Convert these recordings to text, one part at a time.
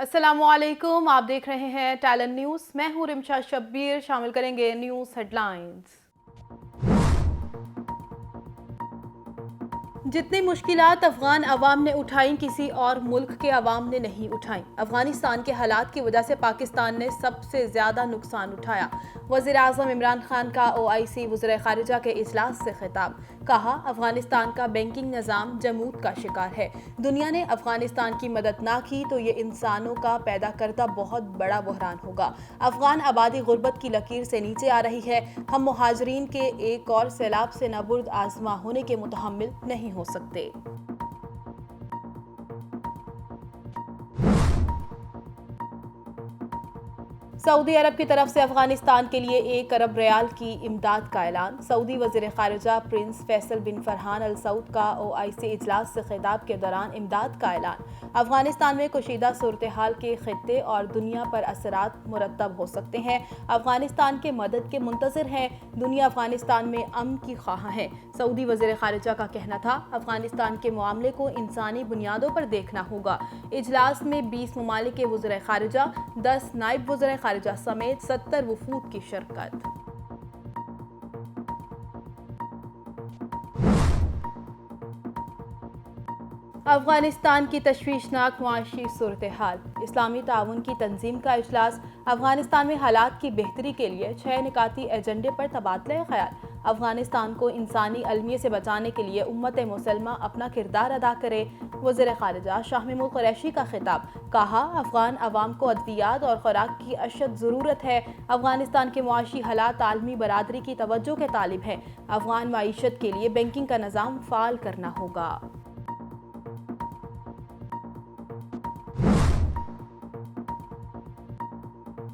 السلام علیکم، آپ دیکھ رہے ہیں ٹیلنٹ نیوز۔ میں ہوں رمشا شبیر۔ شامل کریں گے نیوز ہیڈ لائنز۔ جتنی مشکلات افغان عوام نے اٹھائیں کسی اور ملک کے عوام نے نہیں اٹھائیں۔ افغانستان کے حالات کی وجہ سے پاکستان نے سب سے زیادہ نقصان اٹھایا۔ وزیر اعظم عمران خان کا OIC وزرائے خارجہ کے اجلاس سے خطاب۔ کہا، افغانستان کا بینکنگ نظام جمود کا شکار ہے۔ دنیا نے افغانستان کی مدد نہ کی تو یہ انسانوں کا پیدا کردہ بہت بڑا بحران ہوگا۔ افغان آبادی غربت کی لکیر سے نیچے آ رہی ہے۔ ہم مہاجرین کے ایک اور سیلاب سے نابرد آزما ہونے کے متحمل نہیں ہو سکتے۔ سعودی عرب کی طرف سے افغانستان کے لیے 1 ارب ریال کی امداد کا اعلان۔ سعودی وزیر خارجہ پرنس فیصل بن فرحان ال سعود کا OIC اجلاس سے خطاب کے دوران امداد کا اعلان۔ افغانستان میں کشیدہ صورتحال کے خطے اور دنیا پر اثرات مرتب ہو سکتے ہیں۔ افغانستان کے مدد کے منتظر ہیں۔ دنیا افغانستان میں امن کی خواہاں ہے۔ سعودی وزیر خارجہ کا کہنا تھا، افغانستان کے معاملے کو انسانی بنیادوں پر دیکھنا ہوگا۔ اجلاس میں 20 ممالک کے وزرائے خارجہ، 10 نائب وزرائے خارجہ سمیت 70 وفود کی شرکت۔ افغانستان کی تشویشناک معاشی صورتحال۔ اسلامی تعاون کی تنظیم کا اجلاس۔ افغانستان میں حالات کی بہتری کے لیے 6 نکاتی ایجنڈے پر تبادلہ خیال۔ افغانستان کو انسانی المیے سے بچانے کے لیے امت مسلمہ اپنا کردار ادا کرے۔ وزیر خارجہ شاہ محمود قریشی کا خطاب۔ کہا، افغان عوام کو ادویات اور خوراک کی اشد ضرورت ہے۔ افغانستان کے معاشی حالات عالمی برادری کی توجہ کے طالب ہیں۔ افغان معیشت کے لیے بینکنگ کا نظام فعال کرنا ہوگا۔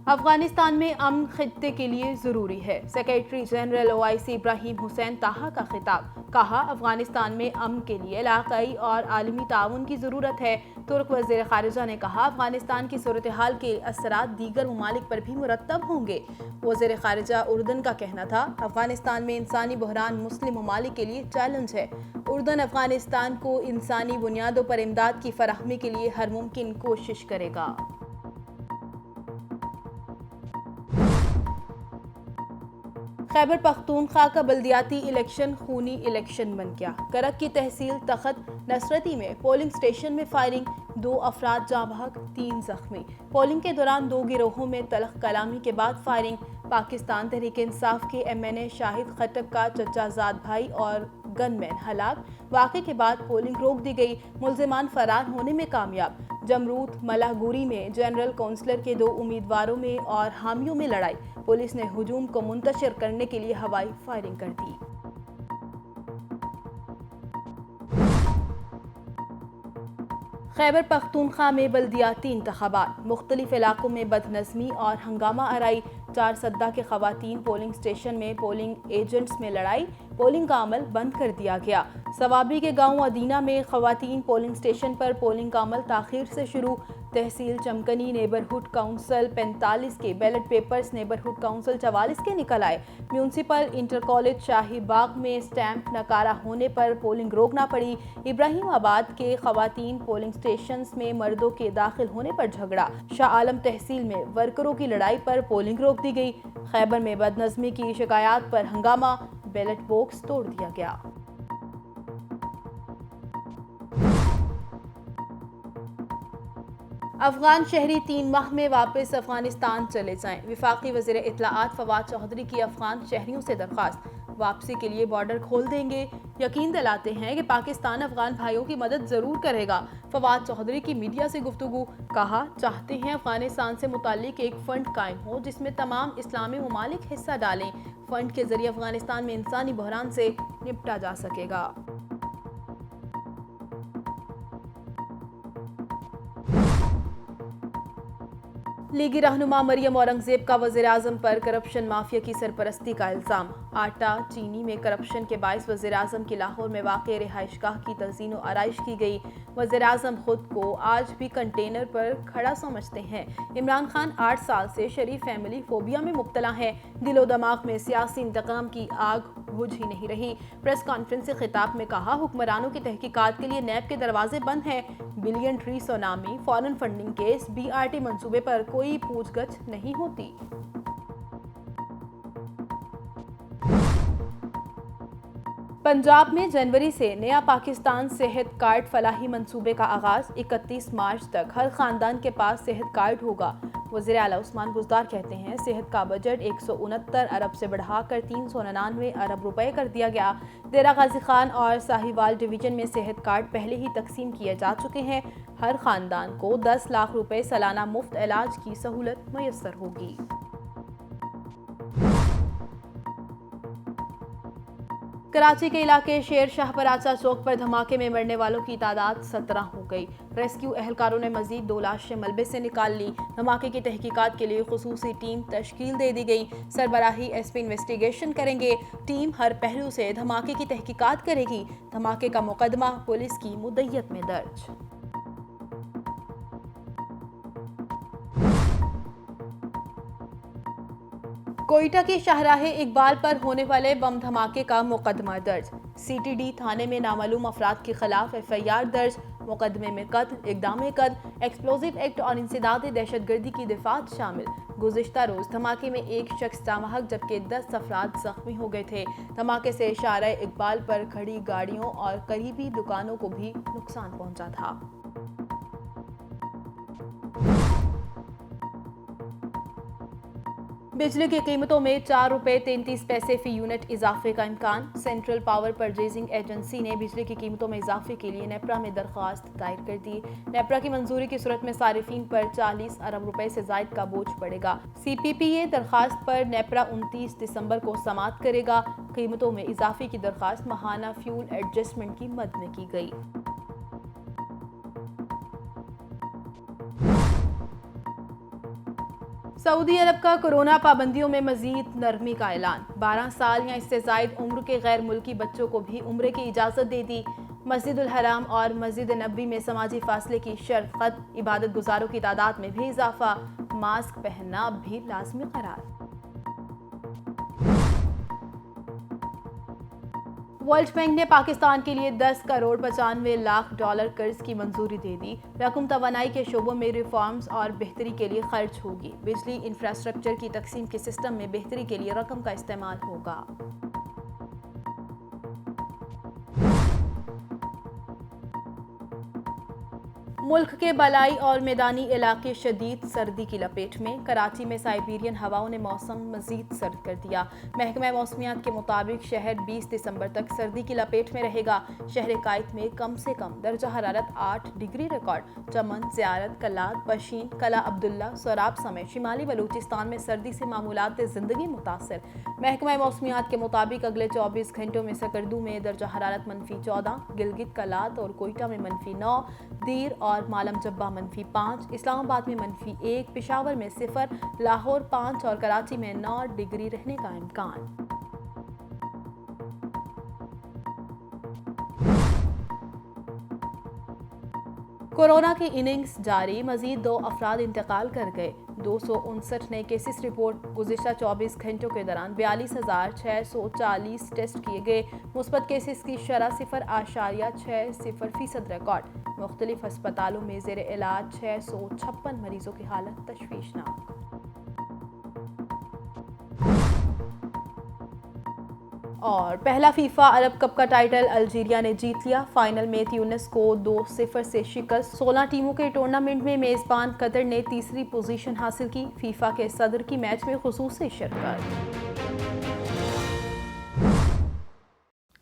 افغانستان میں امن خطے کے لیے ضروری ہے۔ سیکریٹری جنرل OIC ابراہیم حسین طہا کا خطاب۔ کہا، افغانستان میں امن کے لیے علاقائی اور عالمی تعاون کی ضرورت ہے۔ ترک وزیر خارجہ نے کہا، افغانستان کی صورتحال کے اثرات دیگر ممالک پر بھی مرتب ہوں گے۔ وزیر خارجہ اردن کا کہنا تھا، افغانستان میں انسانی بحران مسلم ممالک کے لیے چیلنج ہے۔ اردن افغانستان کو انسانی بنیادوں پر امداد کی فراہمی کے لیے ہر ممکن کوشش کرے گا۔ خیبر پختونخوا کا بلدیاتی الیکشن خونی الیکشن بن گیا۔ کرک کی تحصیل تخت نصرتی میں پولنگ سٹیشن میں فائرنگ، 2 افراد جاں بحق، 3 زخمی۔ پولنگ کے دوران 2 گروہوں میں تلخ کلامی کے بعد فائرنگ۔ پاکستان تحریک انصاف کے MNA شاہد خٹک کا چچا زاد بھائی اور گن مین ہلاک۔ واقعے کے بعد پولنگ روک دی گئی۔ ملزمان فرار ہونے میں کامیاب۔ جمرود ملہ گوری میں جنرل کونسلر کے 2 امیدواروں میں اور حامیوں میں لڑائی۔ پولیس نے ہجوم کو منتشر کرنے کے لیے ہوائی فائرنگ کر دی۔ خیبر پختونخوا میں بلدیاتی انتخابات۔ مختلف علاقوں میں بد نظمی اور ہنگامہ آرائی۔ 4 سدہ کے خواتین پولنگ سٹیشن میں پولنگ ایجنٹس میں لڑائی۔ پولنگ کا عمل بند کر دیا گیا۔ صوابی کے گاؤں ادینہ میں خواتین پولنگ سٹیشن پر پولنگ کا عمل تاخیر سے شروع۔ تحصیل چمکنی نیبرہڈ کونسل 45 کے بیلٹ پیپرز نیبرہڈ کونسل 44 کے نکل آئے۔ میونسپل انٹر کالج شاہی باغ میں اسٹیمپ نکارہ ہونے پر پولنگ روکنا پڑی۔ ابراہیم آباد کے خواتین پولنگ سٹیشنز میں مردوں کے داخل ہونے پر جھگڑا۔ شاہ عالم تحصیل میں ورکروں کی لڑائی پر پولنگ روک دی گئی۔ خیبر میں بد نظمی کی شکایات پر ہنگامہ، بیلٹ باکس توڑ دیا گیا۔ افغان شہری 3 ماہ میں واپس افغانستان چلے جائیں۔ وفاقی وزیر اطلاعات فواد چودھری کی افغان شہریوں سے درخواست۔ واپسی کے لیے بارڈر کھول دیں گے۔ یقین دلاتے ہیں کہ پاکستان افغان بھائیوں کی مدد ضرور کرے گا۔ فواد چودھری کی میڈیا سے گفتگو۔ کہا، چاہتے ہیں افغانستان سے متعلق ایک فنڈ قائم ہو جس میں تمام اسلامی ممالک حصہ ڈالیں۔ فنڈ کے ذریعے افغانستان میں انسانی بحران سے نپٹا جا سکے گا۔ لیگی رہنما مریم اورنگزیب کا وزیراعظم پر کرپشن مافیا کی سرپرستی کا الزام۔ آٹا چینی میں کرپشن کے باعث وزیراعظم کی لاہور میں واقع رہائش گاہ کی تزئین و آرائش کی گئی۔ وزیراعظم خود کو آج بھی کنٹینر پر کھڑا سمجھتے ہیں۔ عمران خان 8 سال سے شریف فیملی فوبیا میں مبتلا ہیں۔ دل و دماغ میں سیاسی انتقام کی آگ بجھ ہی نہیں رہی۔ پریس کانفرنس سے خطاب میں کہا، حکمرانوں کی تحقیقات کے لیے نیب کے دروازے بند ہیں۔ Billion tree tsunami, foreign funding case, BRT منصوبے پر کوئی پوچھ گچھ نہیں ہوتی۔ پنجاب میں جنوری سے نیا پاکستان صحت کارڈ فلاحی منصوبے کا آغاز۔ 31 مارچ تک ہر خاندان کے پاس صحت کارڈ ہوگا۔ وزیر اعلیٰ عثمان بزدار کہتے ہیں، صحت کا بجٹ 169 ارب سے بڑھا کر 399 ارب روپے کر دیا گیا۔ ڈیرہ غازی خان اور ساہیوال ڈویژن میں صحت کارڈ پہلے ہی تقسیم کیے جا چکے ہیں۔ ہر خاندان کو 10 لاکھ روپے سالانہ مفت علاج کی سہولت میسر ہوگی۔ کراچی کے علاقے شیر شاہ پراچا چوک پر دھماکے میں مرنے والوں کی تعداد 17 ہو گئی۔ ریسکیو اہلکاروں نے مزید 2 لاشیں ملبے سے نکال لی۔ دھماکے کی تحقیقات کے لیے خصوصی ٹیم تشکیل دے دی گئی۔ سربراہی SP انویسٹیگیشن کریں گے۔ ٹیم ہر پہلو سے دھماکے کی تحقیقات کرے گی۔ دھماکے کا مقدمہ پولیس کی مدیت میں درج۔ کوئٹہ کے شاہراہ اقبال پر ہونے والے بم دھماکے کا مقدمہ درج۔ CTD تھانے میں نامعلوم افراد کے خلاف FIR درج۔ مقدمے میں قتل، اقدام قتل، ایکسپلوزو ایکٹ اور انسداد دہشت گردی کی دفعات شامل۔ گزشتہ روز دھماکے میں ایک شخص جاں بحق جبکہ 10 افراد زخمی ہو گئے تھے۔ دھماکے سے شاہراہ اقبال پر کھڑی گاڑیوں اور قریبی دکانوں کو بھی نقصان پہنچا تھا۔ بجلی کی قیمتوں میں 4 روپے 33 پیسے فی یونٹ اضافے کا امکان۔ سینٹرل پاور پرچیزنگ ایجنسی نے بجلی کی قیمتوں میں اضافے کے لیے نیپرا میں درخواست دائر کر دی۔ نیپرا کی منظوری کی صورت میں صارفین پر 40 ارب روپے سے زائد کا بوجھ پڑے گا۔ CPPA درخواست پر نیپرا 29 دسمبر کو سماعت کرے گا۔ قیمتوں میں اضافے کی درخواست ماہانہ فیول ایڈجسٹمنٹ کی مد میں کی گئی۔ سعودی عرب کا کورونا پابندیوں میں مزید نرمی کا اعلان۔ 12 سال یا اس سے زائد عمر کے غیر ملکی بچوں کو بھی عمرے کی اجازت دے دی۔ مسجد الحرام اور مسجد نبوی میں سماجی فاصلے کی شرط ختم۔ عبادت گزاروں کی تعداد میں بھی اضافہ۔ ماسک پہننا بھی لازمی قرار۔ ورلڈ بینک نے پاکستان کے لیے 10 کروڑ 95 لاکھ ڈالر قرض کی منظوری دے دی۔ رقم توانائی کے شعبوں میں ریفارمز اور بہتری کے لیے خرچ ہوگی۔ بجلی انفراسٹرکچر کی تقسیم کے سسٹم میں بہتری کے لیے رقم کا استعمال ہوگا۔ ملک کے بالائی اور میدانی علاقے شدید سردی کی لپیٹ میں۔ کراچی میں سائبیرین ہواؤں نے موسم مزید سرد کر دیا۔ محکمہ موسمیات کے مطابق شہر 20 دسمبر تک سردی کی لپیٹ میں رہے گا۔ شہر قائد میں کم سے کم درجہ حرارت 8 ڈگری ریکارڈ۔ چمن، زیارت، کلات، پشین، قلعہ عبداللہ، سوراب سمیت شمالی بلوچستان میں سردی سے معمولات زندگی متاثر۔ محکمہ موسمیات کے مطابق اگلے 24 گھنٹوں میں سکردو میں درجہ حرارت -14، گلگت، کلات اور کوئٹہ میں -9، دیر اور مالم جبہ -5، اسلام آباد میں -1، پشاور میں 0، لاہور 5 اور کراچی میں 9 ڈگری رہنے کا امکان۔ کورونا کی اننگز جاری، مزید 2 افراد انتقال کر گئے۔ 259 نئے کیسز رپورٹ۔ گزشتہ 24 گھنٹوں کے دوران 42,640 ٹیسٹ کیے گئے۔ مثبت کیسز کی شرح 0.60% ریکارڈ۔ مختلف ہسپتالوں میں زیر علاج 656 مریضوں کی حالت تشویشناک۔ اور پہلا فیفا عرب کپ کا ٹائٹل الجیریا نے جیت لیا۔ فائنل میں تیونس کو 2-0 سے شکست۔ 16 ٹیموں کے ٹورنامنٹ میں میزبان قطر نے تیسری پوزیشن حاصل کی۔ فیفا کے صدر کی میچ میں خصوصی شرکت۔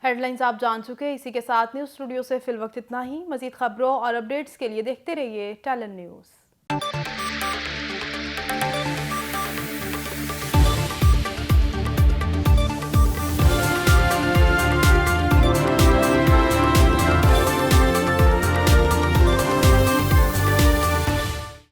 ہیڈ لائنز آپ جان چکے، اسی کے ساتھ نیوز اسٹوڈیو سے فی الوقت اتنا ہی۔ مزید خبروں اور اپڈیٹس کے لیے دیکھتے رہیے ٹیلن نیوز۔